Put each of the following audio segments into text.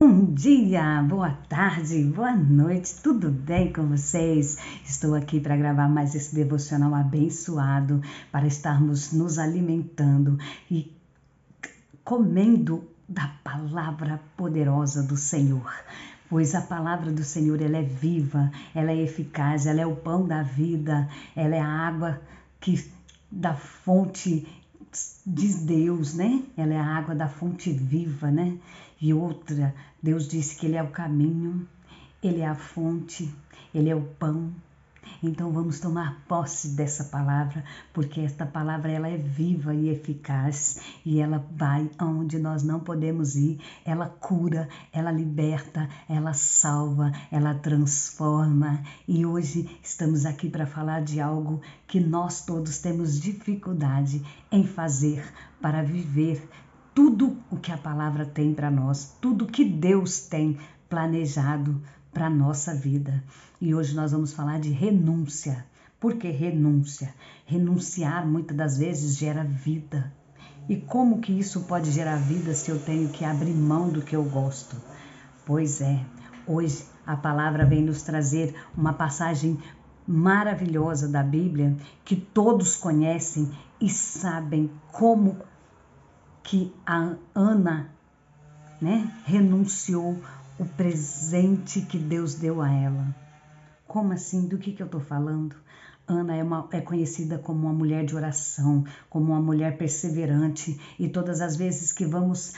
Bom dia, boa tarde, boa noite, tudo bem com vocês? Estou aqui para gravar mais esse devocional abençoado, para estarmos nos alimentando e comendo da palavra poderosa do Senhor. Pois a palavra do Senhor, ela é viva, ela é eficaz, ela é o pão da vida, ela é a água da fonte de Deus, né? Ela é a água da fonte viva, né? E outra, Deus disse que Ele é o caminho, Ele é a fonte, Ele é o pão. Então vamos tomar posse dessa palavra, porque esta palavra ela é viva e eficaz e ela vai aonde nós não podemos ir. Ela cura, ela liberta, ela salva, ela transforma. E hoje estamos aqui para falar de algo que nós todos temos dificuldade em fazer para viver tudo o que a palavra tem para nós, tudo que Deus tem planejado para a nossa vida. E hoje nós vamos falar de renúncia. Por que renúncia? Renunciar muitas das vezes gera vida. E como que isso pode gerar vida se eu tenho que abrir mão do que eu gosto? Pois é, hoje a palavra vem nos trazer uma passagem maravilhosa da Bíblia que todos conhecem e sabem como que a Ana, renunciou o presente que Deus deu a ela. Como assim? Do que eu estou falando? Ana é conhecida como uma mulher de oração, como uma mulher perseverante, e todas as vezes que vamos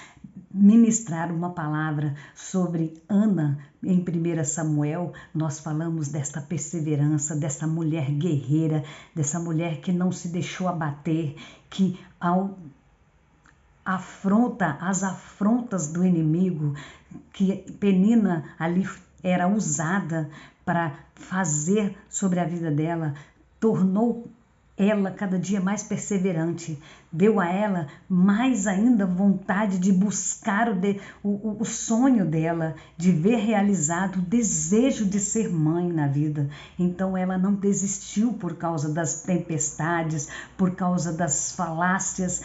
ministrar uma palavra sobre Ana em 1 Samuel, nós falamos desta perseverança, dessa mulher guerreira, dessa mulher que não se deixou abater, que ao as afrontas do inimigo, que Penina ali era usada para fazer sobre a vida dela, tornou ela cada dia mais perseverante, deu a ela mais ainda vontade de buscar o sonho dela, de ver realizado o desejo de ser mãe na vida. Então ela não desistiu por causa das tempestades, por causa das falácias,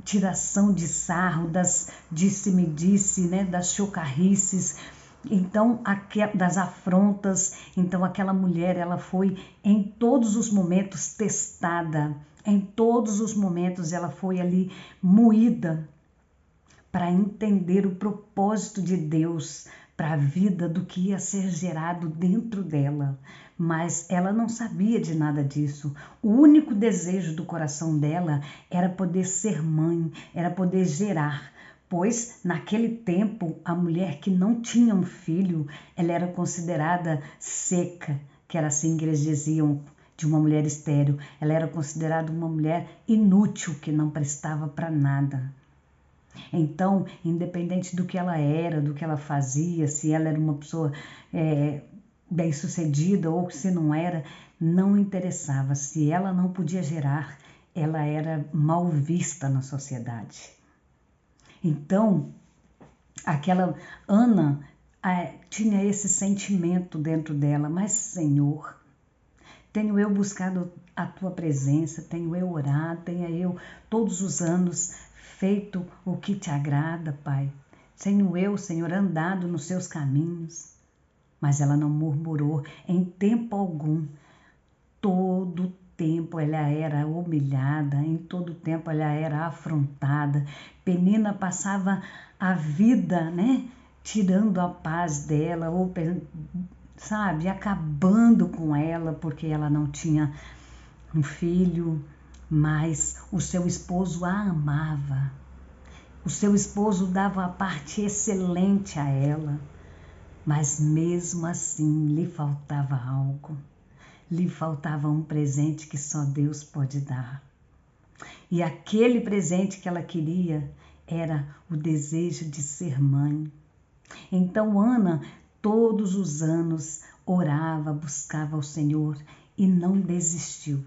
tiração de sarro, das disse-me-disse, das chocarrices, então das afrontas. Então aquela mulher, ela foi em todos os momentos testada, em todos os momentos ela foi ali moída para entender o propósito de Deus para a vida, do que ia ser gerado dentro dela. Mas ela não sabia de nada disso. O único desejo do coração dela era poder ser mãe, era poder gerar. Pois naquele tempo a mulher que não tinha um filho, ela era considerada seca, que era assim que eles diziam de uma mulher estéril. Ela era considerada uma mulher inútil, que não prestava para nada. Então, independente do que ela era, do que ela fazia, se ela era uma pessoa bem-sucedida ou se não era, não interessava. Se ela não podia gerar, ela era mal vista na sociedade. Então, aquela Ana tinha esse sentimento dentro dela: mas Senhor, tenho eu buscado a tua presença, tenho eu orado, tenho eu todos os anos feito o que te agrada, Pai. Tenho eu, Senhor, andado nos seus caminhos. Mas ela não murmurou em tempo algum. Todo tempo ela era humilhada, em todo tempo ela era afrontada. Penina passava a vida, tirando a paz dela, ou acabando com ela, porque ela não tinha um filho, mas o seu esposo a amava. O seu esposo dava a parte excelente a ela, mas mesmo assim lhe faltava algo. Lhe faltava um presente que só Deus pode dar. E aquele presente que ela queria era o desejo de ser mãe. Então Ana, todos os anos, orava, buscava o Senhor e não desistiu.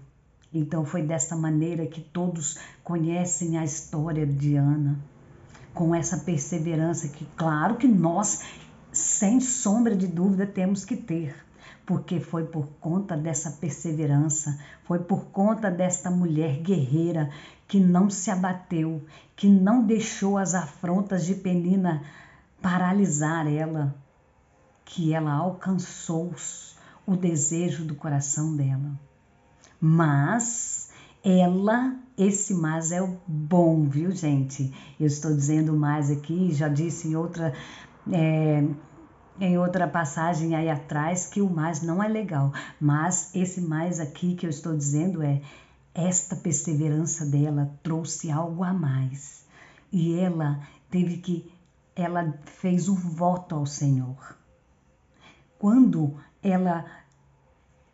Então foi dessa maneira que todos conhecem a história de Ana, com essa perseverança que, claro que nós, sem sombra de dúvida, temos que ter, porque foi por conta dessa perseverança, foi por conta desta mulher guerreira que não se abateu, que não deixou as afrontas de Penina paralisar ela, que ela alcançou o desejo do coração dela. Mas esse mas é o bom, viu, gente? Eu estou dizendo mais aqui, já disse em outra passagem aí atrás que o mais não é legal. Mas esse mais aqui que eu estou dizendo esta perseverança dela trouxe algo a mais. E ela fez um voto ao Senhor. Quando ela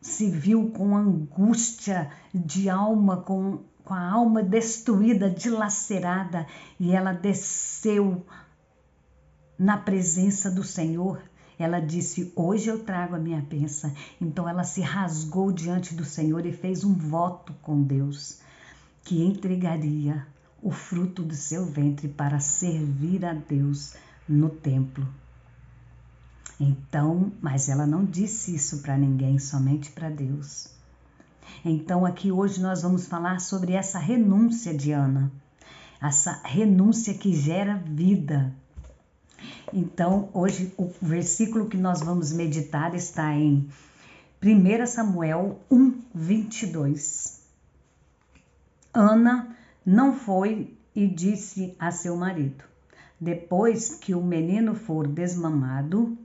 se viu com angústia de alma, com a alma destruída, dilacerada, e ela desceu na presença do Senhor, ela disse: hoje eu trago a minha bênção. Então ela se rasgou diante do Senhor e fez um voto com Deus, que entregaria o fruto do seu ventre para servir a Deus no templo. Então, mas ela não disse isso para ninguém, somente para Deus. Então aqui hoje nós vamos falar sobre essa renúncia de Ana, essa renúncia que gera vida. Então hoje o versículo que nós vamos meditar está em 1 Samuel 1:22. Ana não foi e disse a seu marido: depois que o menino for desmamado,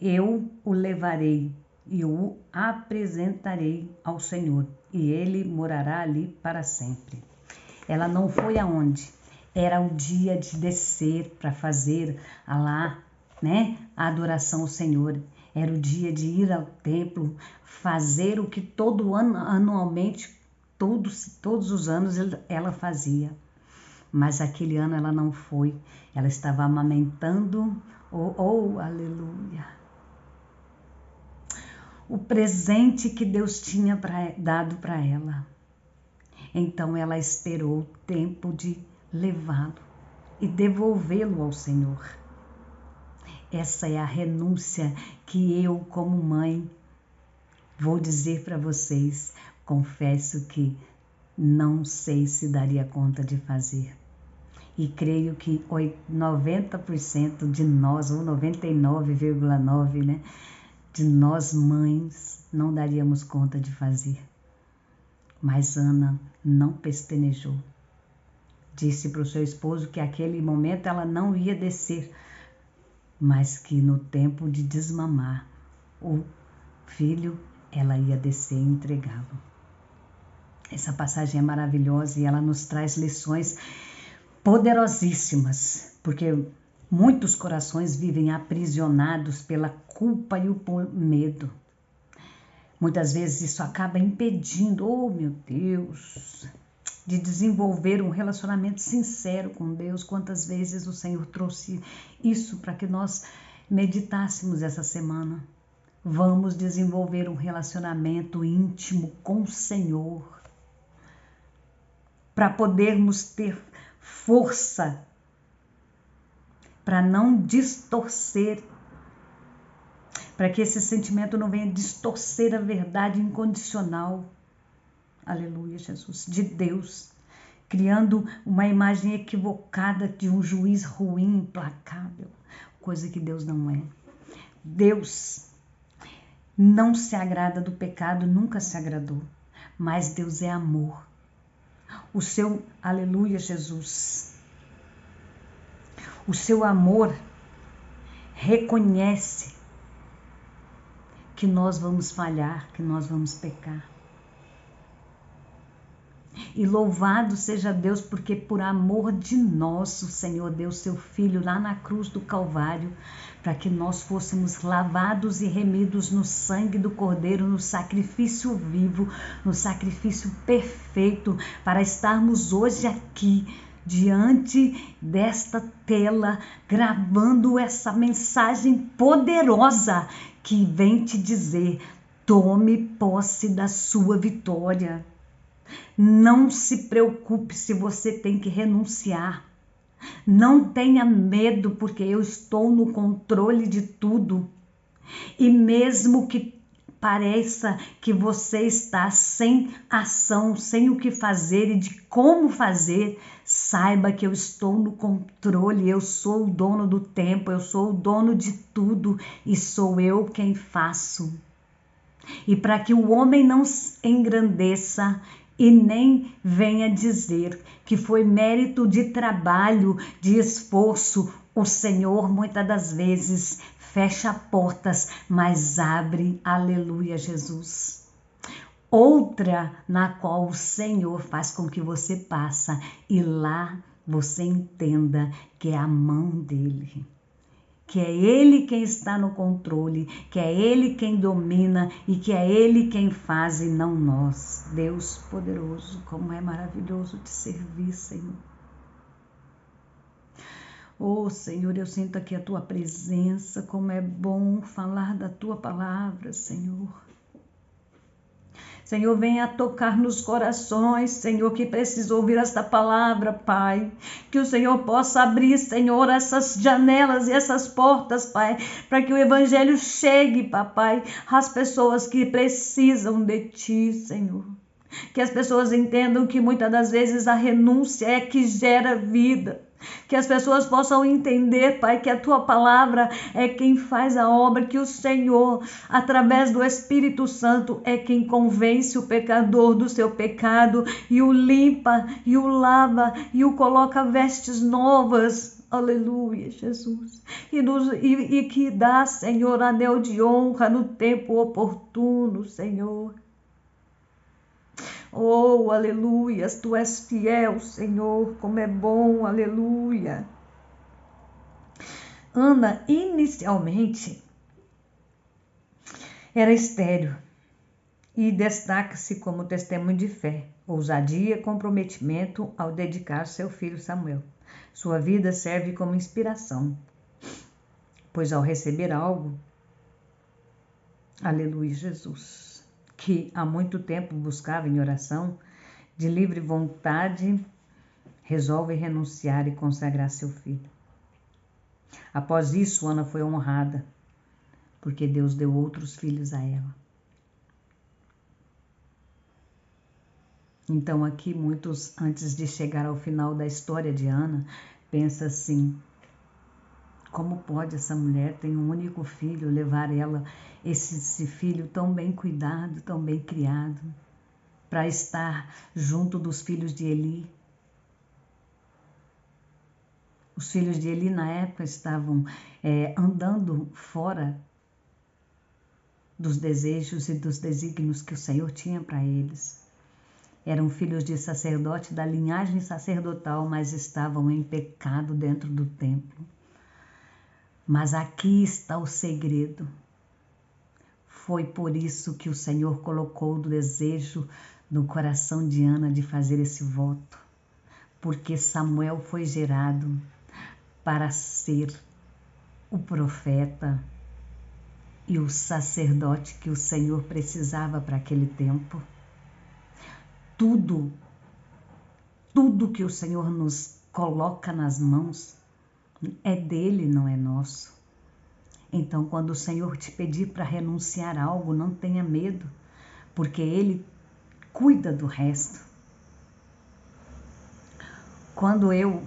eu o levarei e o apresentarei ao Senhor, e ele morará ali para sempre. Ela não foi aonde? Era o dia de descer para fazer a adoração ao Senhor. Era o dia de ir ao templo, fazer o que todo ano, anualmente, todos os anos ela fazia. Mas aquele ano ela não foi. Ela estava amamentando, aleluia, o presente que Deus tinha dado para ela. Então ela esperou o tempo de levá-lo e devolvê-lo ao Senhor. Essa é a renúncia que eu, como mãe, vou dizer para vocês. Confesso que não sei se daria conta de fazer. E creio que 90% de nós, ou 99,9%, de nós mães, não daríamos conta de fazer. Mas Ana não pestanejou. Disse para o seu esposo que naquele momento ela não ia descer, mas que no tempo de desmamar o filho, ela ia descer e entregá-lo. Essa passagem é maravilhosa e ela nos traz lições poderosíssimas, porque muitos corações vivem aprisionados pela culpa e o medo. Muitas vezes isso acaba impedindo, meu Deus, de desenvolver um relacionamento sincero com Deus. Quantas vezes o Senhor trouxe isso para que nós meditássemos essa semana. Vamos desenvolver um relacionamento íntimo com o Senhor, para podermos ter força, para não distorcer, para que esse sentimento não venha distorcer a verdade incondicional, aleluia, Jesus, de Deus, criando uma imagem equivocada de um juiz ruim, implacável, coisa que Deus não é. Deus não se agrada do pecado, nunca se agradou, mas Deus é amor. O seu, aleluia, Jesus, o seu amor reconhece que nós vamos falhar, que nós vamos pecar. E louvado seja Deus, porque por amor de nós, o Senhor deu seu Filho lá na cruz do Calvário, para que nós fôssemos lavados e remidos no sangue do Cordeiro, no sacrifício vivo, no sacrifício perfeito, para estarmos hoje aqui, diante desta tela, gravando essa mensagem poderosa que vem te dizer: tome posse da sua vitória. Não se preocupe se você tem que renunciar. Não tenha medo, porque eu estou no controle de tudo. E mesmo que pareça que você está sem ação, sem o que fazer e de como fazer, saiba que eu estou no controle, eu sou o dono do tempo, eu sou o dono de tudo e sou eu quem faço. E para que o homem não se engrandeça e nem venha dizer que foi mérito de trabalho, de esforço, o Senhor muitas das vezes fecha portas, mas abre, aleluia, Jesus. Outra na qual o Senhor faz com que você passa e lá você entenda que é a mão dele. Que é Ele quem está no controle, que é Ele quem domina e que é Ele quem faz e não nós. Deus poderoso, como é maravilhoso te servir, Senhor. Oh, Senhor, eu sinto aqui a Tua presença, como é bom falar da Tua palavra, Senhor. Senhor, venha tocar nos corações, Senhor, que precisa ouvir esta palavra, Pai. Que o Senhor possa abrir, Senhor, essas janelas e essas portas, Pai, para que o Evangelho chegue, Papai, às pessoas que precisam de Ti, Senhor. Que as pessoas entendam que muitas das vezes a renúncia é que gera vida. Que as pessoas possam entender, Pai, que a Tua palavra é quem faz a obra, que o Senhor, através do Espírito Santo, é quem convence o pecador do seu pecado e o limpa, e o lava, e o coloca vestes novas. Aleluia, Jesus. E que dá, Senhor, anel de honra no tempo oportuno, Senhor. Oh, aleluia, Tu és fiel, Senhor, como é bom, aleluia. Ana, inicialmente, era estéril e destaca-se como testemunho de fé, ousadia e comprometimento ao dedicar seu filho Samuel. Sua vida serve como inspiração, pois ao receber algo, aleluia, Jesus, que há muito tempo buscava em oração, de livre vontade, resolve renunciar e consagrar seu filho. Após isso, Ana foi honrada, porque Deus deu outros filhos a ela. Então aqui muitos, antes de chegar ao final da história de Ana, pensam assim, como pode essa mulher ter um único filho, levar ela, esse filho tão bem cuidado, tão bem criado, para estar junto dos filhos de Eli? Os filhos de Eli na época estavam andando fora dos desejos e dos desígnios que o Senhor tinha para eles. Eram filhos de sacerdote da linhagem sacerdotal, mas estavam em pecado dentro do templo. Mas aqui está o segredo. Foi por isso que o Senhor colocou o desejo no coração de Ana de fazer esse voto. Porque Samuel foi gerado para ser o profeta e o sacerdote que o Senhor precisava para aquele tempo. Tudo que o Senhor nos coloca nas mãos é dele, não é nosso. Então, quando o Senhor te pedir para renunciar a algo, não tenha medo, porque Ele cuida do resto. Quando eu,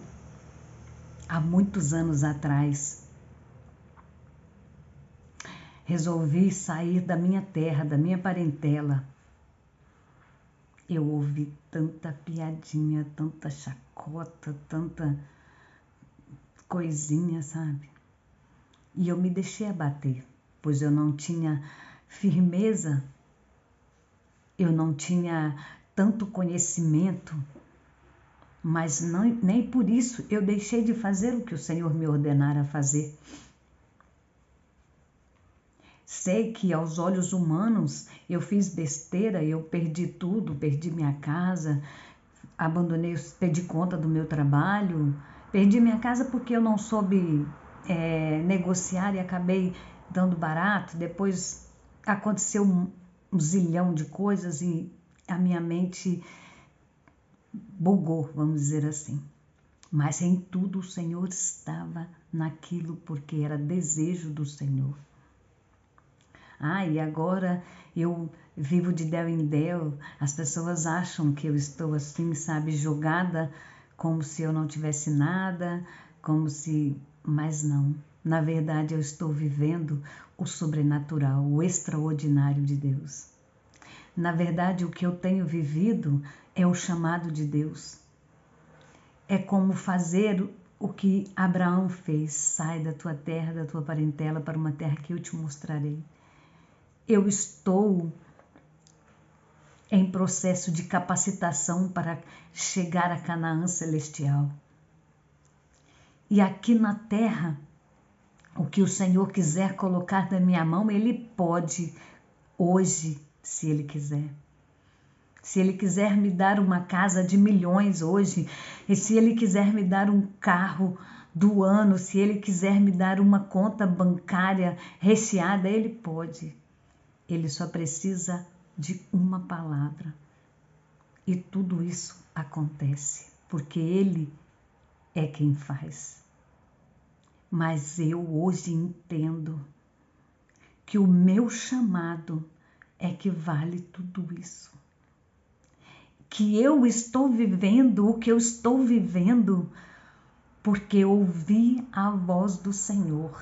há muitos anos atrás, resolvi sair da minha terra, da minha parentela, eu ouvi tanta piadinha, tanta chacota, tanta coisinha, sabe? E eu me deixei abater, pois eu não tinha firmeza, eu não tinha tanto conhecimento, mas nem por isso eu deixei de fazer o que o Senhor me ordenara fazer. Sei que aos olhos humanos eu fiz besteira, eu perdi tudo, perdi minha casa, abandonei, perdi conta do meu trabalho, perdi minha casa porque eu não soube negociar e acabei dando barato. Depois aconteceu um zilhão de coisas e a minha mente bugou, vamos dizer assim. Mas em tudo o Senhor estava naquilo porque era desejo do Senhor. E agora eu vivo de del em del. As pessoas acham que eu estou assim, sabe, jogada como se eu não tivesse nada, mas não. Na verdade, eu estou vivendo o sobrenatural, o extraordinário de Deus. Na verdade, o que eu tenho vivido é o chamado de Deus. É como fazer o que Abraão fez. Sai da tua terra, da tua parentela, para uma terra que eu te mostrarei. Eu estou em processo de capacitação para chegar a Canaã celestial. E aqui na terra, o que o Senhor quiser colocar na minha mão, Ele pode hoje, se Ele quiser. Se Ele quiser me dar uma casa de milhões hoje, e se Ele quiser me dar um carro do ano, se Ele quiser me dar uma conta bancária recheada, Ele pode. Ele só precisa de uma palavra. E tudo isso acontece, porque Ele é quem faz. Mas eu hoje entendo que o meu chamado é que vale tudo isso. Que eu estou vivendo o que eu estou vivendo porque ouvi a voz do Senhor.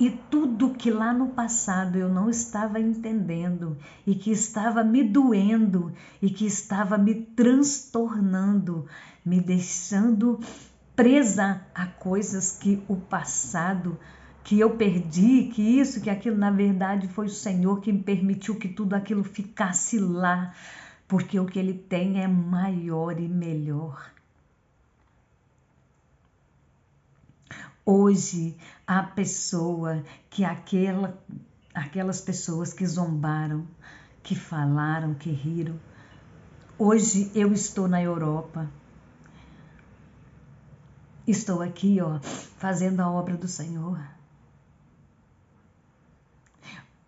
E tudo que lá no passado eu não estava entendendo e que estava me doendo e que estava me transtornando, me deixando presa a coisas que o passado, que eu perdi, que isso, que aquilo, na verdade foi o Senhor que me permitiu que tudo aquilo ficasse lá, porque o que Ele tem é maior e melhor. Hoje, a pessoa que aquelas pessoas que zombaram, que falaram, que riram. Hoje eu estou na Europa. Estou aqui, fazendo a obra do Senhor.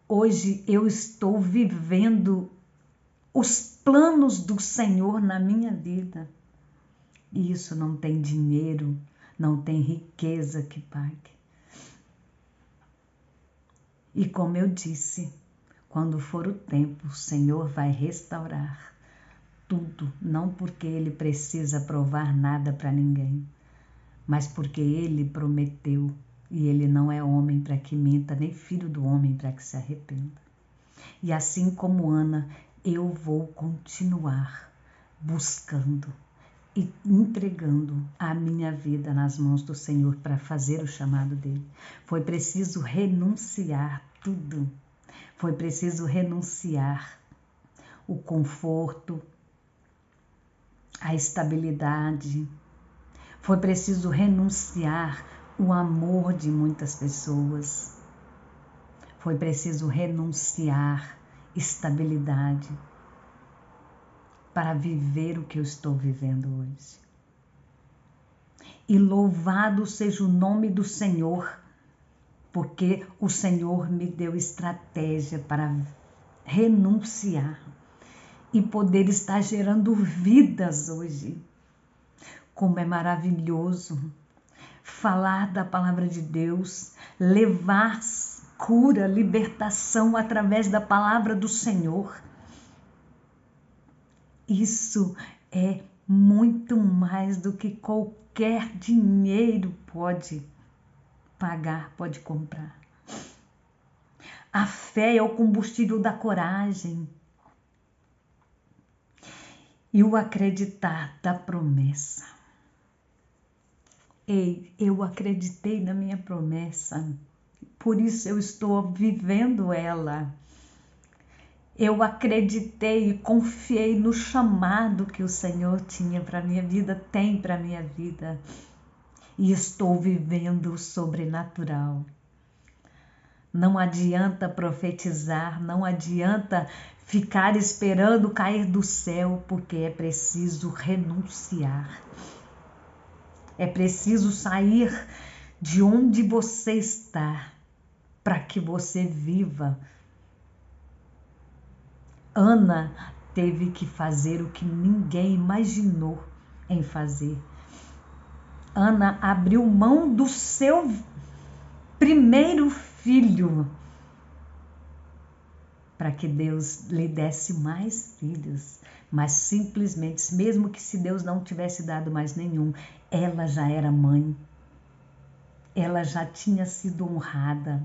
Hoje eu estou vivendo os planos do Senhor na minha vida. E isso não tem dinheiro, não tem riqueza que pague. E como eu disse, quando for o tempo, o Senhor vai restaurar tudo, não porque Ele precisa provar nada para ninguém, mas porque Ele prometeu e Ele não é homem para que minta, nem filho do homem para que se arrependa. E assim como Ana, eu vou continuar buscando e entregando a minha vida nas mãos do Senhor para fazer o chamado dele. Foi preciso renunciar tudo. Foi preciso renunciar o conforto, a estabilidade. Foi preciso renunciar o amor de muitas pessoas. Foi preciso renunciar estabilidade para viver o que eu estou vivendo hoje. E louvado seja o nome do Senhor, porque o Senhor me deu estratégia para renunciar e poder estar gerando vidas hoje. Como é maravilhoso falar da palavra de Deus, levar cura, libertação através da palavra do Senhor. Isso é muito mais do que qualquer dinheiro pode pagar, pode comprar. A fé é o combustível da coragem e o acreditar da promessa. Ei, eu acreditei na minha promessa, por isso eu estou vivendo ela. Eu acreditei e confiei no chamado que o Senhor tinha para a minha vida, tem para a minha vida. E estou vivendo o sobrenatural. Não adianta profetizar, não adianta ficar esperando cair do céu, porque é preciso renunciar. É preciso sair de onde você está para que você viva. Ana teve que fazer o que ninguém imaginou em fazer. Ana abriu mão do seu primeiro filho para que Deus lhe desse mais filhos. Mas simplesmente, mesmo que se Deus não tivesse dado mais nenhum, ela já era mãe. Ela já tinha sido honrada.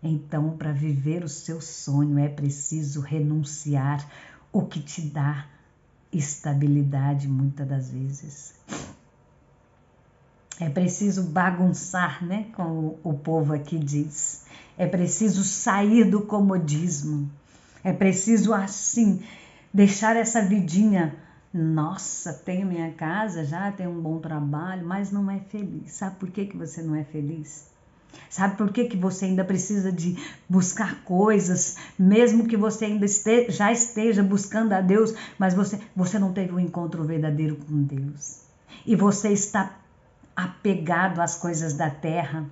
Então, para viver o seu sonho, é preciso renunciar o que te dá estabilidade muitas das vezes. É preciso bagunçar, né? Como o povo aqui diz. É preciso sair do comodismo. É preciso, assim, deixar essa vidinha. Nossa, tenho minha casa, já tenho um bom trabalho, mas não é feliz. Sabe por que você não é feliz? Sabe por que você ainda precisa de buscar coisas, mesmo que você ainda já esteja buscando a Deus, mas você não teve um encontro verdadeiro com Deus. E você está apegado às coisas da terra.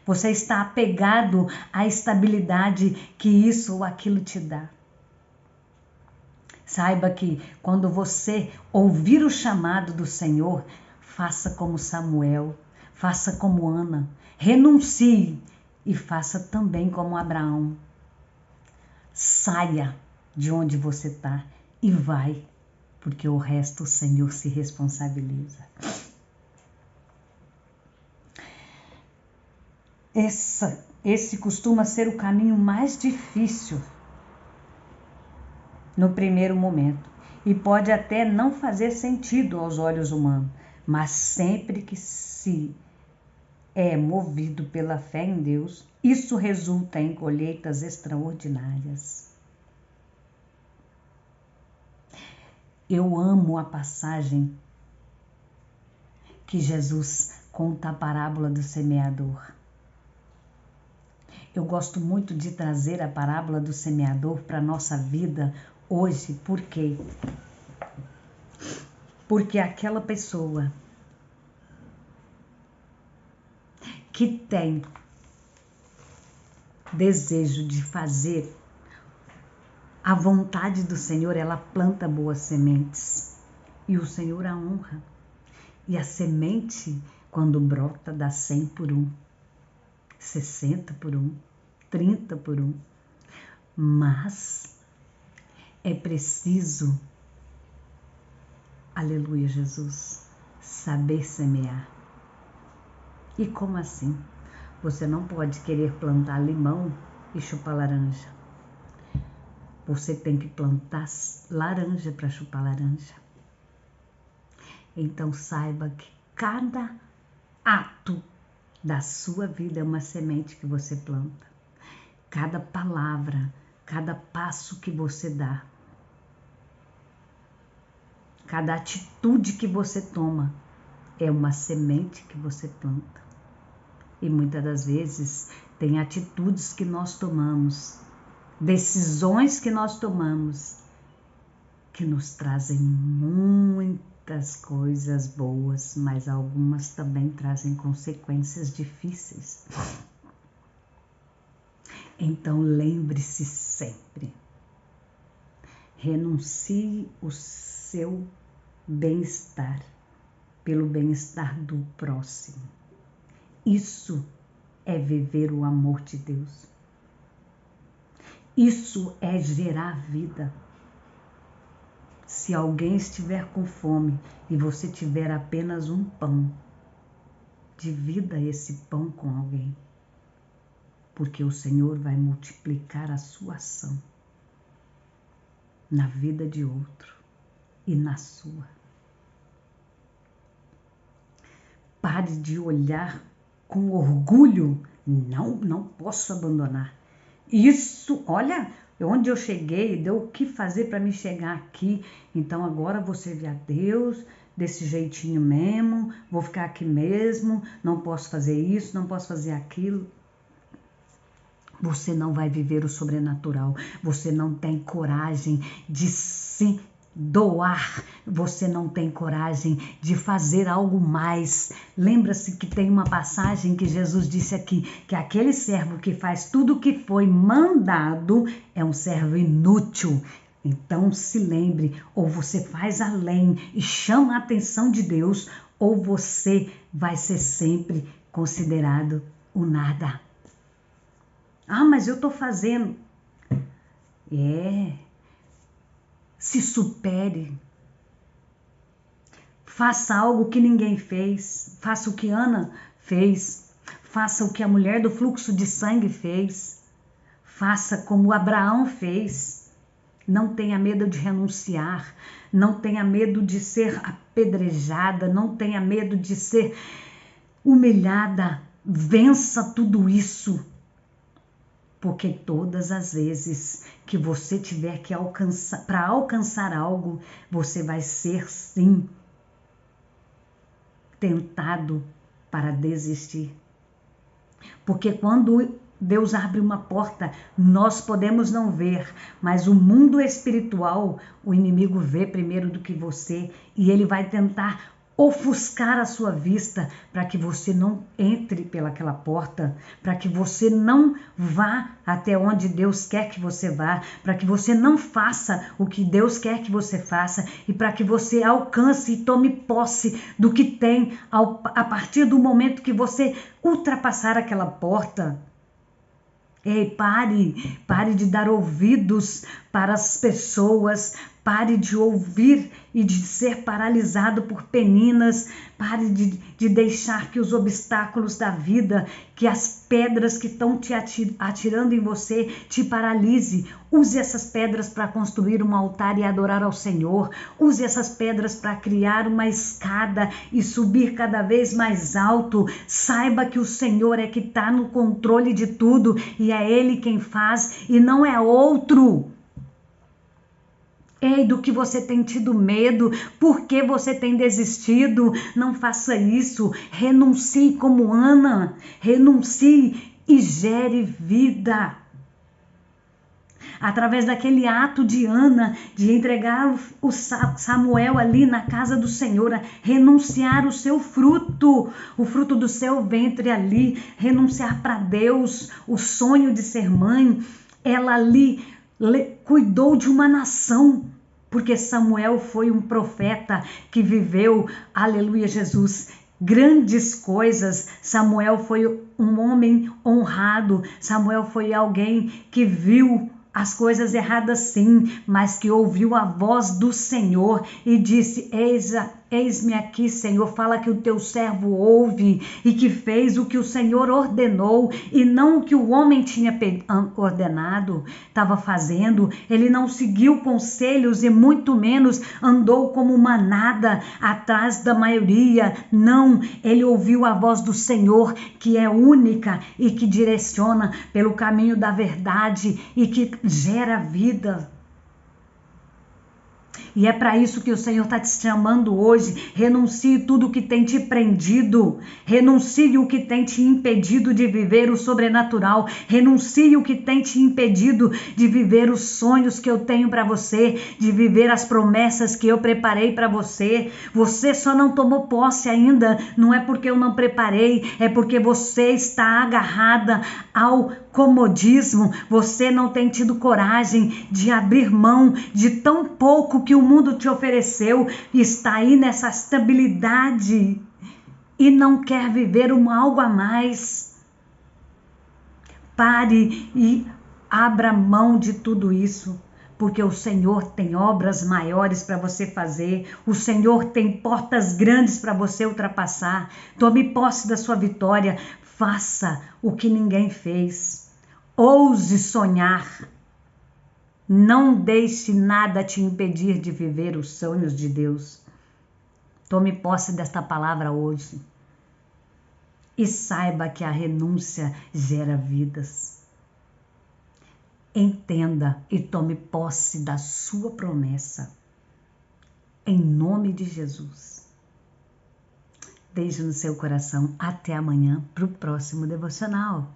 Você está apegado à estabilidade que isso ou aquilo te dá. Saiba que quando você ouvir o chamado do Senhor, faça como Samuel, faça como Ana, renuncie e faça também como Abraão. Saia de onde você está e vai, porque o resto o Senhor se responsabiliza. Esse costuma ser o caminho mais difícil no primeiro momento e pode até não fazer sentido aos olhos humanos, mas sempre que se é movido pela fé em Deus, isso resulta em colheitas extraordinárias. Eu amo a passagem que Jesus conta a parábola do semeador. Eu gosto muito de trazer a parábola do semeador para a nossa vida hoje. Por quê? Porque aquela pessoa que tem desejo de fazer a vontade do Senhor, ela planta boas sementes e o Senhor a honra. E a semente, quando brota, dá 100 por 1, 60 por 1, 30 por 1. Mas é preciso, aleluia Jesus, saber semear. E como assim? Você não pode querer plantar limão e chupar laranja. Você tem que plantar laranja para chupar laranja. Então saiba que cada ato da sua vida é uma semente que você planta. Cada palavra, cada passo que você dá, cada atitude que você toma é uma semente que você planta. E muitas das vezes tem atitudes que nós tomamos, decisões que nós tomamos, que nos trazem muitas coisas boas, mas algumas também trazem consequências difíceis. Então lembre-se sempre, renuncie o seu bem-estar pelo bem-estar do próximo. Isso é viver o amor de Deus. Isso é gerar vida. Se alguém estiver com fome e você tiver apenas um pão, divida esse pão com alguém, porque o Senhor vai multiplicar a sua ação na vida de outro e na sua. Pare de olhar com orgulho. Não posso abandonar. Isso, olha, onde eu cheguei, deu o que fazer para me chegar aqui. Então agora vou servir a Deus desse jeitinho mesmo, vou ficar aqui mesmo, não posso fazer isso, não posso fazer aquilo. Você não vai viver o sobrenatural, você não tem coragem de se doar, você não tem coragem de fazer algo mais. Lembra-se que tem uma passagem que Jesus disse aqui, que aquele servo que faz tudo o que foi mandado é um servo inútil. Então se lembre, ou você faz além e chama a atenção de Deus, ou você vai ser sempre considerado o nada. Ah, mas eu estou fazendo. Se supere. Faça algo que ninguém fez. Faça o que Ana fez. Faça o que a mulher do fluxo de sangue fez. Faça como Abraão fez. Não tenha medo de renunciar. Não tenha medo de ser apedrejada. Não tenha medo de ser humilhada. Vença tudo isso. Porque todas as vezes que você tiver que alcançar, para alcançar algo, você vai ser sim tentado para desistir. Porque quando Deus abre uma porta, nós podemos não ver, mas o mundo espiritual, o inimigo vê primeiro do que você e ele vai tentar ofuscar a sua vista para que você não entre pelaquela porta, para que você não vá até onde Deus quer que você vá, para que você não faça o que Deus quer que você faça e para que você alcance e tome posse do que tem a partir do momento que você ultrapassar aquela porta. Ei, pare de dar ouvidos para as pessoas, pare de ouvir e de ser paralisado por peninas, pare de deixar que os obstáculos da vida, que as pedras que estão te atirando em você te paralise. Use essas pedras para construir um altar e adorar ao Senhor. Use essas pedras para criar uma escada e subir cada vez mais alto. Saiba que o Senhor é que está no controle de tudo e é Ele quem faz e não é outro. Ei, do que você tem tido medo, por que você tem desistido? Não faça isso. Renuncie como Ana. Renuncie e gere vida. Através daquele ato de Ana, de entregar o Samuel ali na casa do Senhor, renunciar o seu fruto, o fruto do seu ventre ali, renunciar para Deus, o sonho de ser mãe. Ela ali cuidou de uma nação, porque Samuel foi um profeta que viveu, aleluia Jesus, grandes coisas. Samuel foi um homem honrado, Samuel foi alguém que viu as coisas erradas sim, mas que ouviu a voz do Senhor e disse: eis-me aqui, Senhor, fala que o teu servo ouve, e que fez o que o Senhor ordenou e não o que o homem tinha ordenado, estava fazendo. Ele não seguiu conselhos e muito menos andou como manada atrás da maioria. Não, ele ouviu a voz do Senhor, que é única e que direciona pelo caminho da verdade e que gera vida. E é para isso que o Senhor está te chamando hoje. Renuncie tudo que tem te prendido. Renuncie o que tem te impedido de viver o sobrenatural. Renuncie o que tem te impedido de viver os sonhos que eu tenho para você, de viver as promessas que eu preparei para você. Você só não tomou posse ainda. Não é porque eu não preparei, é porque você está agarrada ao comodismo. Você não tem tido coragem de abrir mão de tão pouco que o mundo te ofereceu, está aí nessa estabilidade e não quer viver algo a mais. Pare e abra mão de tudo isso, porque o Senhor tem obras maiores para você fazer, o Senhor tem portas grandes para você ultrapassar. Tome posse da sua vitória, faça o que ninguém fez, ouse sonhar. Não deixe nada te impedir de viver os sonhos de Deus. Tome posse desta palavra hoje. E saiba que a renúncia gera vidas. Entenda e tome posse da sua promessa. Em nome de Jesus. Beijo no seu coração. Até amanhã para o próximo devocional.